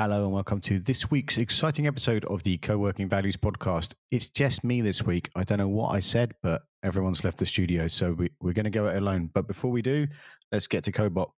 Hello and welcome to this week's exciting episode of the Coworking Values Podcast. It's just me this week. I don't know what I said, but everyone's left the studio, so we're going to go it alone. But before we do, let's get to Cobot.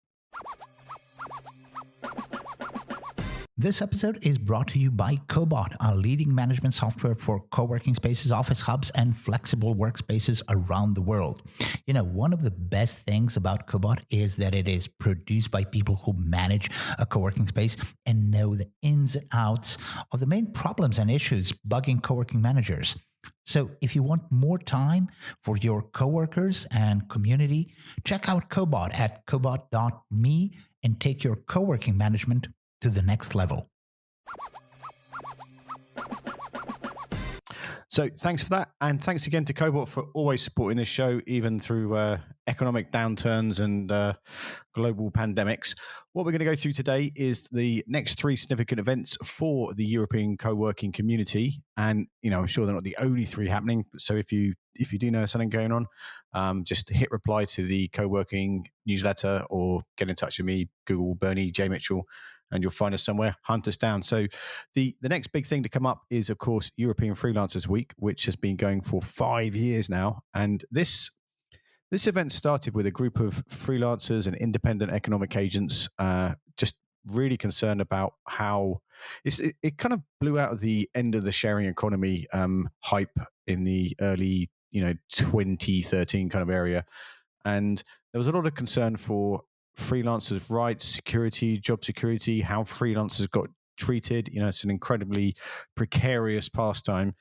This episode is brought to you by Cobot, a leading management software for co-working spaces, office hubs, and flexible workspaces around the world. You know, one of the best things about Cobot is that it is produced by people who manage a co-working space and know the ins and outs of the main problems and issues bugging co-working managers. So if you want more time for your coworkers and community, check out Cobot at cobot.me and take your co-working management to the next level. So thanks for that. And thanks again to Cobot for always supporting this show, even through economic downturns and global pandemics. What we're going to go through today is the next 3 significant events for the European Coworking Community. And, you know, I'm sure they're not the only 3 happening. So if you do know something going on, just hit reply to the Coworking newsletter or get in touch with me, Google Bernie J. Mitchell, and you'll find us somewhere, hunt us down. So the next big thing to come up is, of course, European Freelancers Week, which has been going for 5 years now. And this event started with a group of freelancers and independent economic agents just really concerned about how it kind of blew out of the end of the sharing economy hype in the early 2013 kind of area. And there was a lot of concern for freelancers' rights, security, job security, how freelancers got treated. You know, it's an incredibly precarious pastime.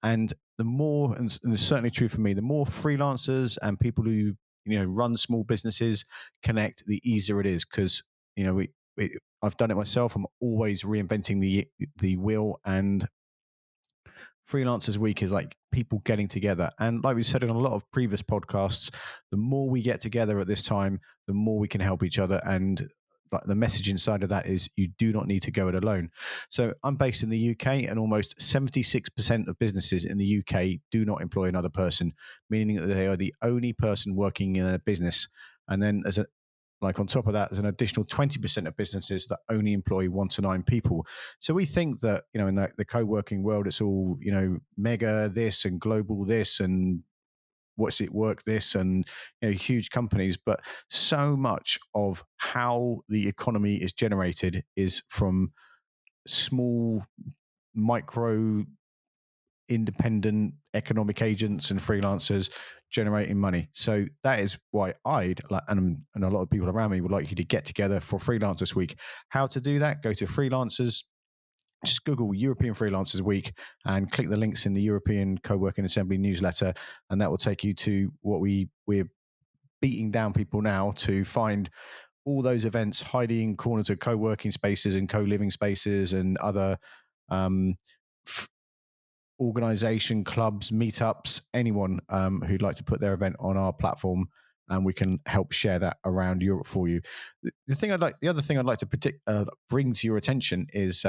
And the more, and it's certainly true for me, the more freelancers and people who, run small businesses connect, the easier it is. Because, I've done it myself. I'm always reinventing the wheel, and Freelancers Week is like people getting together. And like we said in a lot of previous podcasts, the more we get together at this time, the more we can help each other. And the message inside of that is you do not need to go it alone. So I'm based in the UK, and almost 76% of businesses in the UK do not employ another person, meaning that they are the only person working in a business. And then on top of that, there's an additional 20% of businesses that only employ 1 to 9 people. So we think that, in the co-working world, it's all, mega this and global this and what's it work this and, huge companies. But so much of how the economy is generated is from small, micro, independent economic agents and freelancers generating money. So that is why and a lot of people around me would like you to get together for Freelancers Week. How to do that? Go to Freelancers, just Google European Freelancers Week and click the links in the European Coworking Assembly newsletter, and that will take you to what we're beating down people now to find all those events hiding in corners of co-working spaces and co-living spaces and other organization, clubs, meetups, anyone who'd like to put their event on our platform, and we can help share that around Europe for you. The other thing I'd like to bring to your attention is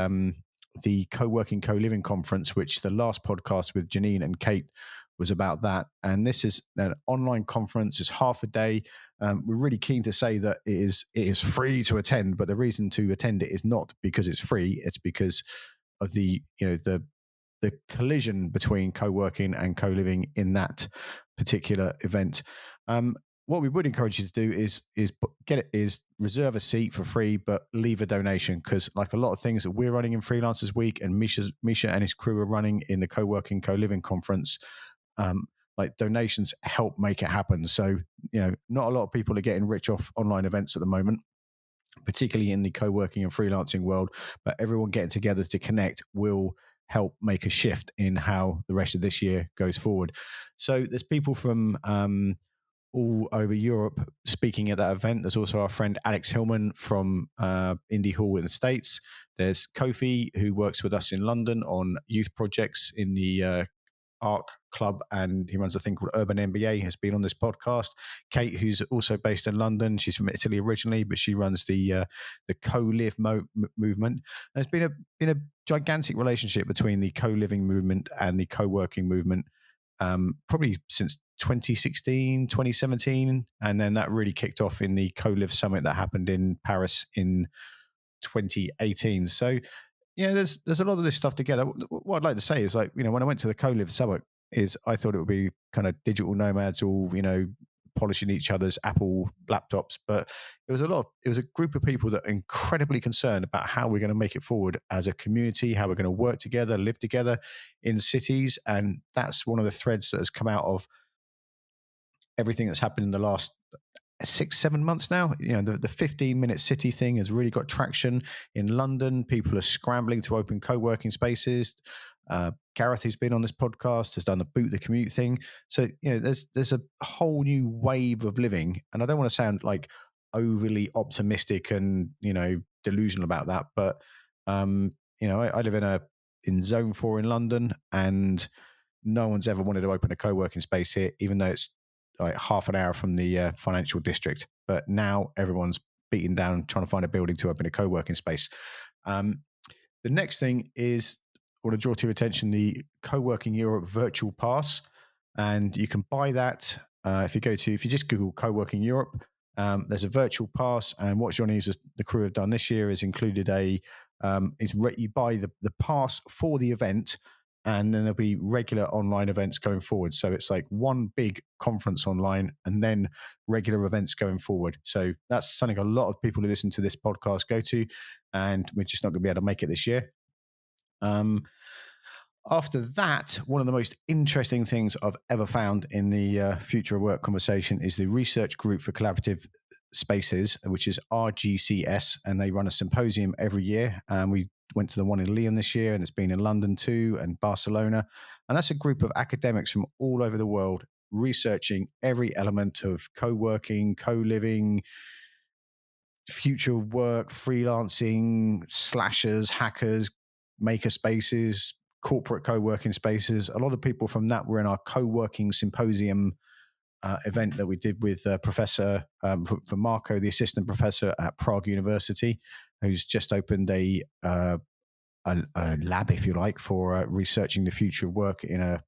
the Co-working Co-living Conference, which the last podcast with Janine and Kate was about that. And this is an online conference. It's half a day. We're really keen to say that it is free to attend, but the reason to attend it is not because it's free. It's because of the collision between co-working and co-living in that particular event. What we would encourage you to do is reserve a seat for free, but leave a donation, because like a lot of things that we're running in Freelancers Week and Misha and his crew are running in the Co-working Co-living Conference, like donations help make it happen. So, not a lot of people are getting rich off online events at the moment, particularly in the co-working and freelancing world, but everyone getting together to connect will help make a shift in how the rest of this year goes forward. So there's people from all over Europe speaking at that event. There's also our friend Alex Hillman from Indie Hall in the States. There's Kofi, who works with us in London on youth projects in the ARC Club, and he runs a thing called Urban MBA, has been on this podcast. Kate, who's also based in London, she's from Italy originally, but she runs the co-live movement. And it's been a gigantic relationship between the co-living movement and the co-working movement, probably since 2016, 2017, and then that really kicked off in the Co-Live Summit that happened in Paris in 2018. So yeah, there's a lot of this stuff together. What I'd like to say is, like, when I went to the Coliv Summit, is I thought it would be kind of digital nomads all, polishing each other's Apple laptops, but it was a group of people that are incredibly concerned about how we're going to make it forward as a community, how we're going to work together, live together in cities. And that's one of the threads that has come out of everything that's happened in the last 6-7 months now. The 15-minute city thing has really got traction in London. People are scrambling to open co-working spaces. Gareth, who's been on this podcast, has done the boot the commute thing. So there's a whole new wave of living, and I don't want to sound like overly optimistic and delusional about that, but I live in Zone 4 in London, and no one's ever wanted to open a co-working space here, even though it's like half an hour from the financial district. But now everyone's beating down trying to find a building to open a co-working space. The next thing is, I want to draw to your attention the Coworking Europe Virtual Pass, and you can buy that if you just Google Coworking Europe. There's a virtual pass, and what Johnny and the crew have done this year is included you buy the pass for the event, and then there'll be regular online events going forward. So it's like one big conference online and then regular events going forward. So that's something a lot of people who listen to this podcast go to, and we're just not going to be able to make it this year. After that, one of the most interesting things I've ever found in the Future of Work conversation is the Research Group for Collaborative Spaces, which is RGCS, and they run a symposium every year. We went to the one in Lyon this year, and it's been in London too, and Barcelona. And that's a group of academics from all over the world researching every element of co-working, co-living, future of work, freelancing, slashers, hackers, maker spaces, corporate co-working spaces. A lot of people from that were in our co-working symposium event that we did with Professor for Marco, the assistant professor at Prague University, who's just opened a lab, if you like, for researching the future of work in a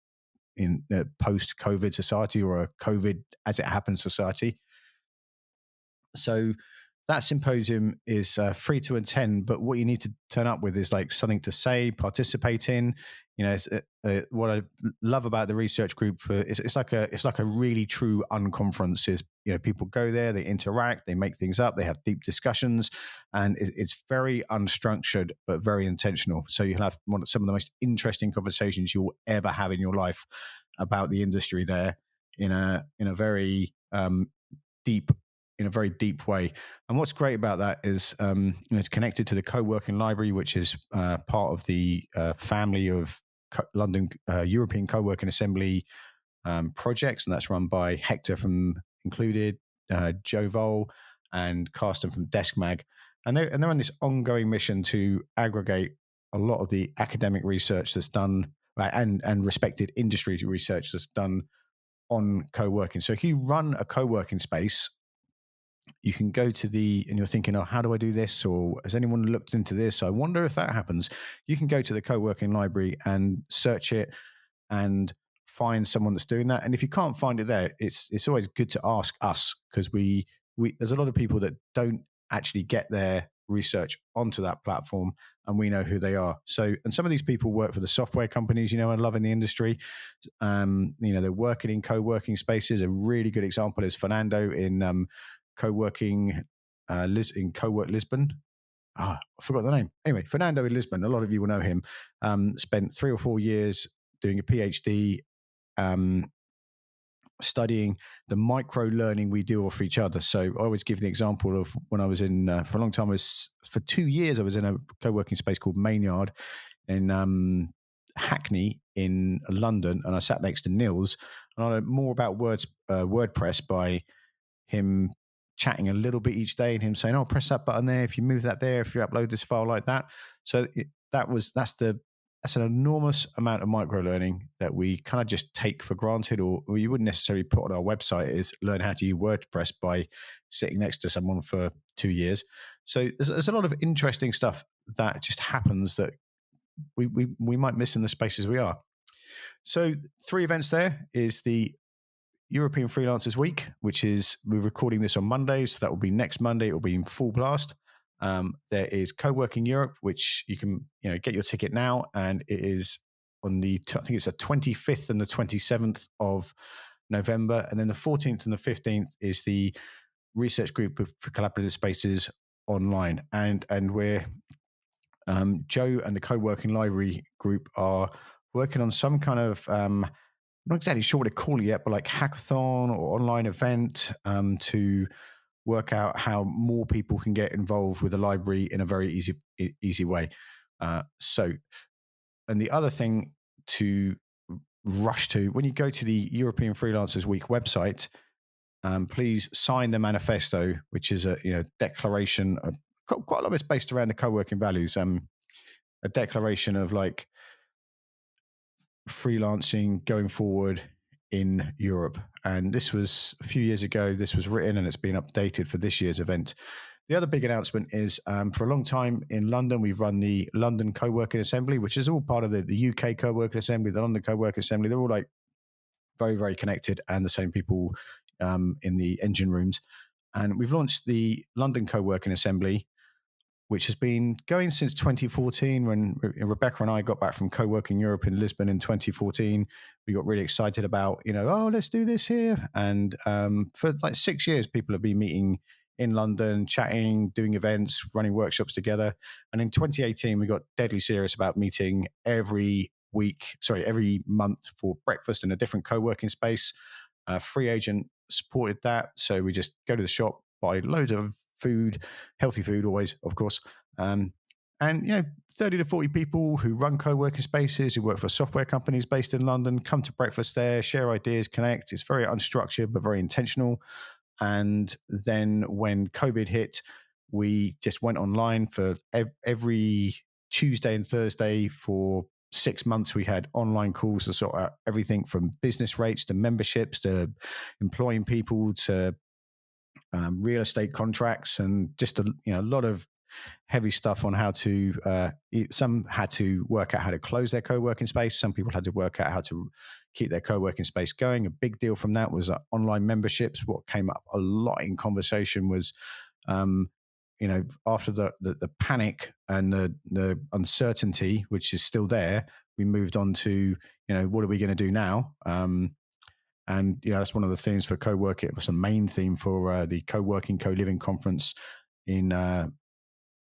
post-COVID society, or a COVID as it happens society. So that symposium is free to attend, but what you need to turn up with is like something to say, participate in. What I love about the research group it's like a really true unconference. Is people go there, they interact, they make things up, they have deep discussions, and it's very unstructured but very intentional. So you'll have some of the most interesting conversations you'll ever have in your life about the industry there in a very deep. In a very deep way. And what's great about that is it's connected to the Co-working Library, which is part of the family of London European Coworking Assembly projects, and that's run by Hector from Included, Joe Vole, and Carsten from DeskMag. And they're on this ongoing mission to aggregate a lot of the academic research that's done, and respected industry research that's done on co-working. So if you run a co-working space, you can go to and you're thinking, oh, how do I do this? Or has anyone looked into this? I wonder if that happens. You can go to the Co-working Library and search it and find someone that's doing that. And if you can't find it there, it's always good to ask us, because there's a lot of people that don't actually get their research onto that platform, and we know who they are. So, and some of these people work for the software companies, I love in the industry. They're working in co-working spaces. A really good example is Fernando in co-working in Co-work Lisbon. I forgot the name. Anyway, Fernando in Lisbon, a lot of you will know him. Spent 3 or 4 years doing a PhD studying the micro learning we do off each other. So I always give the example of when I was in, for a long time, for 2 years, I was in a co-working space called Maynard in Hackney in London, and I sat next to Nils, and I learned more about WordPress by him chatting a little bit each day, and him saying, oh, press that button there, if you move that there, if you upload this file like that. So that's an enormous amount of micro learning that we kind of just take for granted, or you wouldn't necessarily put on our website, is learn how to use WordPress by sitting next to someone for 2 years. So there's a lot of interesting stuff that just happens that we might miss in the spaces we are. So 3 events there is the European Freelancers Week, which is, we're recording this on Monday, so that will be next Monday. It will be in full blast. There is Coworking Europe, which you can get your ticket now, and it is on I think it's the 25th and the 27th of November, and then the 14th and the 15th is the research group for collaborative spaces online, and we're Joe and the co-working library group are working on some kind of I'm not exactly sure what to call it yet, but like hackathon or online event to work out how more people can get involved with the library in a very easy way. And the other thing to rush to, when you go to the European Freelancers Week website, please sign the manifesto, which is a declaration of, quite a lot of it's based around the co-working values, a declaration of like freelancing going forward in Europe. And this was a few years ago. This was written and it's been updated for this year's event. The other big announcement is for a long time in London, we've run the London Coworking Assembly, which is all part of the UK Coworking Assembly, the London Coworking Assembly. They're all like very, very connected, and the same people in the engine rooms. And we've launched the London Coworking Assembly, which has been going since 2014 when Rebecca and I got back from Coworking Europe in Lisbon in 2014. We got really excited about, let's do this here. And for like 6 years, people have been meeting in London, chatting, doing events, running workshops together. And in 2018, we got deadly serious about meeting every month for breakfast in a different co-working space. Free Agent supported that. So we just go to the shop, buy loads of food, healthy food always, of course. And 30 to 40 people who run co-working spaces, who work for software companies based in London, come to breakfast there, share ideas, connect. It's very unstructured, but very intentional. And then when COVID hit, we just went online for every Tuesday and Thursday for 6 months. We had online calls to sort out everything from business rates to memberships to employing people to real estate contracts, and just a lot of heavy stuff on how to some had to work out how to close their co-working space. Some people had to work out how to keep their co-working space going. A big deal from that was online memberships. What came up a lot in conversation was after the panic and the uncertainty, which is still there, we moved on to what are we going to do now. And that's one of the themes for co-working. It was the main theme for the co-working Coliving conference in the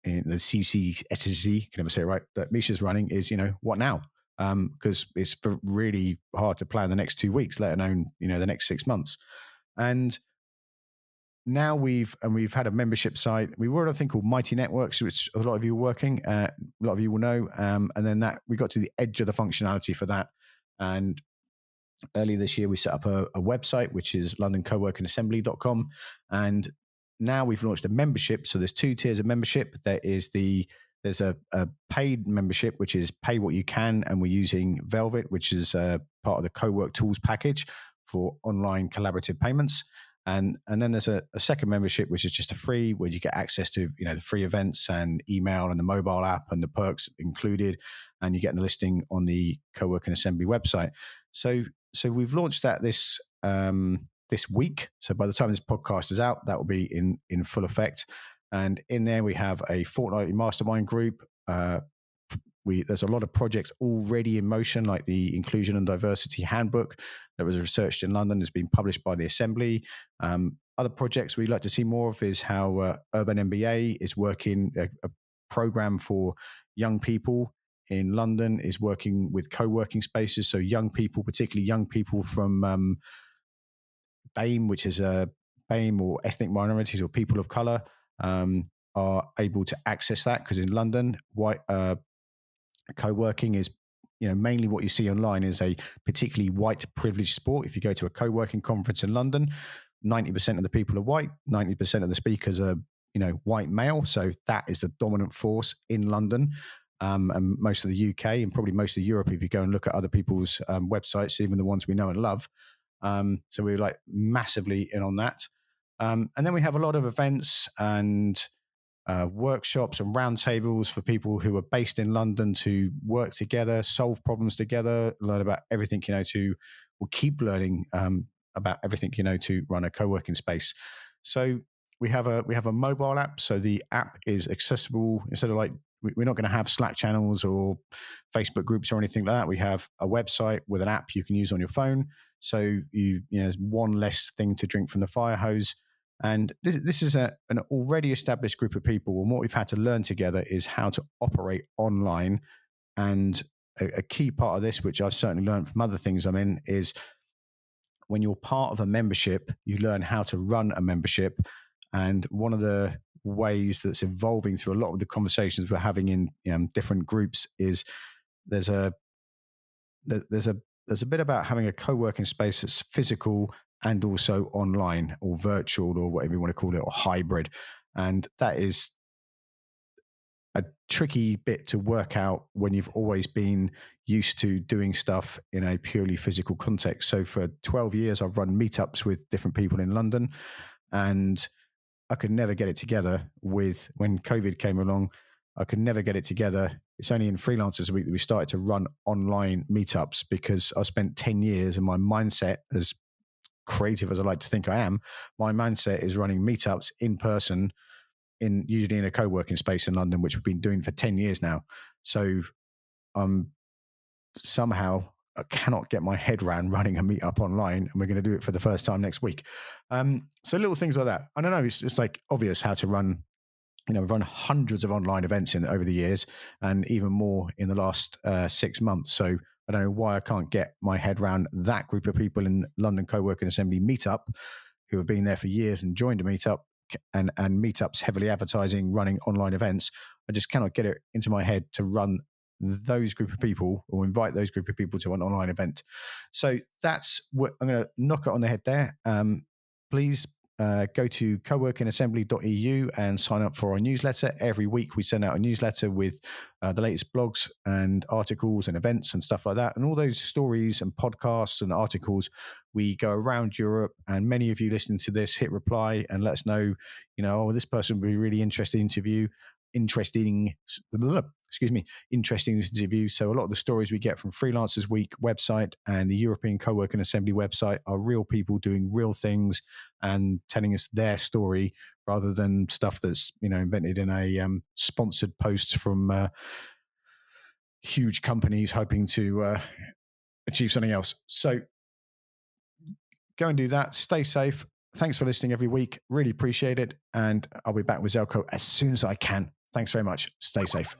CCSSC, can never say it right, that Misha's running, is what now? Because it's really hard to plan the next 2 weeks, let alone the next 6 months. And now we've had a membership site. We were on a thing called Mighty Networks, which a lot of you were working. A lot of you will know. And then that we got to the edge of the functionality for that. And earlier this year, we set up a website, which is londoncoworkingassembly.com. And now we've launched a membership. So there's 2 tiers of membership. There's a paid membership, which is pay what you can. And we're using Velvet, which is part of the Cowork Tools package for online collaborative payments. And then there's a second membership, which is just a free, where you get access to the free events and email and the mobile app and the perks included. And you get a listing on the Coworking Assembly website. So we've launched that this week. So by the time this podcast is out, that will be in full effect. And in there, we have a fortnightly mastermind group. There's a lot of projects already in motion, like the Inclusion and Diversity Handbook that was researched in London, has been published by the Assembly. Other projects we'd like to see more of is how Urban MBA is working, a program for young people in London is working with co-working spaces. So young people, particularly young people from BAME, which is BAME or ethnic minorities or people of color, are able to access that, because in London, white co-working is mainly what you see online is a particularly white privileged sport. If you go to a co-working conference in London, 90% of the people are white, 90% of the speakers are white male. So that is the dominant force in London. And most of the UK and probably most of Europe, if you go and look at other people's websites, even the ones we know and love. So we're like massively in on that. And then we have a lot of events and workshops and roundtables for people who are based in London to work together, solve problems together, learn about everything, or keep learning about everything, to run a co-working space. So we have a mobile app, so the app is accessible. Instead of like, we're not going to have Slack channels or Facebook groups or anything like that. We have a website with an app you can use on your phone. So there's one less thing to drink from the fire hose. And this is an already established group of people. And what we've had to learn together is how to operate online. And a key part of this, which I've certainly learned from other things I'm in, is when you're part of a membership, you learn how to run a membership. And one of the ways that's evolving through a lot of the conversations we're having in different groups is there's a bit about having a co-working space that's physical and also online or virtual or whatever you want to call it, or hybrid. And that is a tricky bit to work out when you've always been used to doing stuff in a purely physical context. So for 12 years, I've run meetups with different people in London, and I could never get it together with when COVID came along. I could never get it together. It's only in Freelancers Week that we started to run online meetups, because I spent 10 years and my mindset, as creative as I like to think I am, my mindset is running meetups in person, usually in a co-working space in London, which we've been doing for 10 years now. So somehow I cannot get my head around running a meetup online, and we're going to do it for the first time next week. So little things like that. I don't know. It's like obvious how to run. We've run hundreds of online events over the years, and even more in the last 6 months. So I don't know why I can't get my head around that group of people in London Coworking Assembly meetup who have been there for years and joined a meetup, and meetups heavily advertising, running online events. I just cannot get it into my head to run those group of people or invite those group of people to an online event. So that's what I'm going to knock it on the head there. Please go to coworkingassembly.eu and sign up for our newsletter. Every week we send out a newsletter with the latest blogs and articles and events and stuff like that. And all those stories and podcasts and articles, we go around Europe, and many of you listening to this, hit reply and let us know, this person would be really interesting interview. Interesting interview. So a lot of the stories we get from Freelancers Week website and the European Coworking Assembly website are real people doing real things and telling us their story, rather than stuff that's invented in a sponsored posts from huge companies hoping to achieve something else. So go and do that. Stay safe. Thanks for listening every week. Really appreciate it. And I'll be back with Zelko as soon as I can. Thanks very much. Stay safe.